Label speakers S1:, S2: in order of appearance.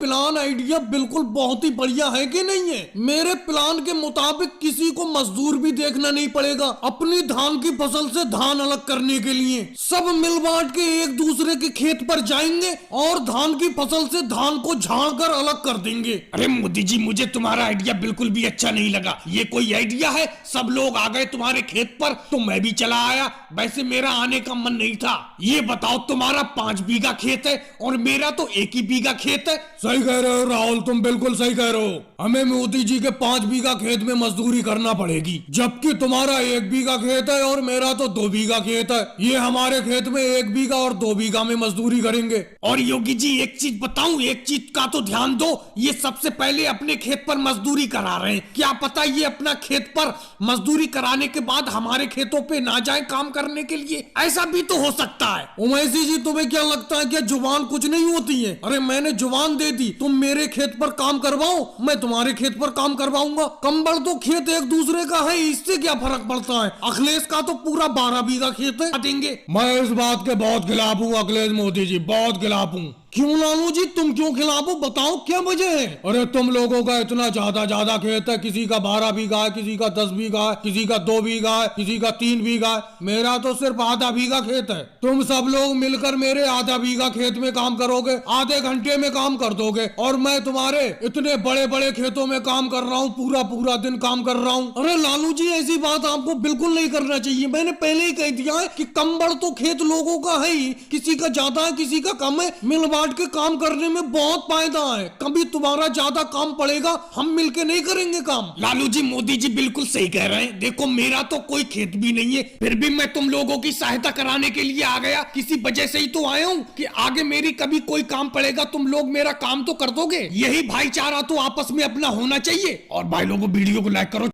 S1: Plan idea बिल्कुल बहुत ही बढ़िया है कि नहीं है। मेरे प्लान के मुताबिक किसी को मजदूर भी देखना नहीं पड़ेगा अपनी धान की फसल से धान अलग करने के लिए। सब मिल बांट के एक दूसरे के खेत पर जाएंगे और धान की फसल से धान को झाड़ कर अलग कर देंगे।
S2: अरे मोदी जी, मुझे तुम्हारा आइडिया बिल्कुल भी अच्छा नहीं लगा। ये कोई आइडिया है? सब लोग आ गए तुम्हारे खेत पर तो मैं भी चला आया। वैसे मेरा आने का मन नहीं था। ये बताओ, तुम्हारा 5 बीघा खेत है और मेरा तो 1 ही बीघा खेत है।
S1: सही कह रहे हो राहुल, तुम बिल्कुल सही कह रहे हो। हमें मोदी जी के 5 बीघा खेत में मजदूरी करना पड़ेगी, जबकि तुम्हारा 1 बीघा खेत है और मेरा तो 2 बीघा खेत है। ये हमारे खेत में 1 बीघा और 2 बीघा में मजदूरी करेंगे।
S2: और योगी जी, एक चीज बताऊं, एक चीज का तो ध्यान दो। ये सबसे पहले अपने खेत पर मजदूरी करा रहे हैं। क्या पता ये अपना खेत पर मजदूरी कराने के बाद हमारे खेतों पे ना जाए काम करने के लिए। ऐसा भी तो हो सकता है।
S1: उमैसी जी, तुम्हें क्या लगता है कि जुबान कुछ नहीं होती है? अरे मैंने जुबान दे दी, तुम मेरे खेत पर काम करवाओ, मैं तुम्हारे खेत पर काम करवाऊंगा। कंबल तो खेत एक दूसरे का है, इससे क्या फर्क पड़ता है। अखिलेश का तो पूरा 12 बीघा खेत है, देंगे। मैं इस बात के बहुत खिलाफ हूँ अखिलेश मोदी जी, बहुत खिलाफ हूँ। क्यों लालू जी, तुम क्यों खिलाफ हो? बताओ क्या वजह है? अरे तुम लोगों का इतना ज्यादा खेत है, किसी का 12 बीघा है, किसी का 10 बीघा है, किसी का 2 बीघा है, किसी का 3 बीघा है। मेरा तो सिर्फ आधा बीघा खेत है। तुम सब लोग मिलकर मेरे आधा बीघा खेत में काम करोगे, आधे घंटे में काम कर दोगे, और मैं तुम्हारे इतने बड़े बड़े खेतों में काम कर रहा हूँ, पूरा दिन काम कर रहा हूँ। अरे लालू जी, ऐसी बात आपको बिल्कुल नहीं करना चाहिए। मैंने पहले ही कह दिया है कि कंबल तो खेत लोगों का है ही, किसी का ज्यादा है किसी का कम है। मिल बांट के काम करने में बहुत फायदा है। कभी तुम्हारा ज्यादा काम पड़ेगा, हम मिलके नहीं करेंगे काम।
S2: लालू जी, मोदी जी बिल्कुल सही कह रहे हैं। देखो, मेरा तो कोई खेत भी नहीं है, फिर भी मैं तुम लोगों की सहायता कराने के लिए आ गया। किसी वजह से ही तो आया हूँ कि आगे मेरी कभी कोई काम पड़ेगा तुम लोग मेरा काम तो कर दोगे। यही भाईचारा तो आपस में अपना होना चाहिए। और भाई लोगों, वीडियो को लाइक करो।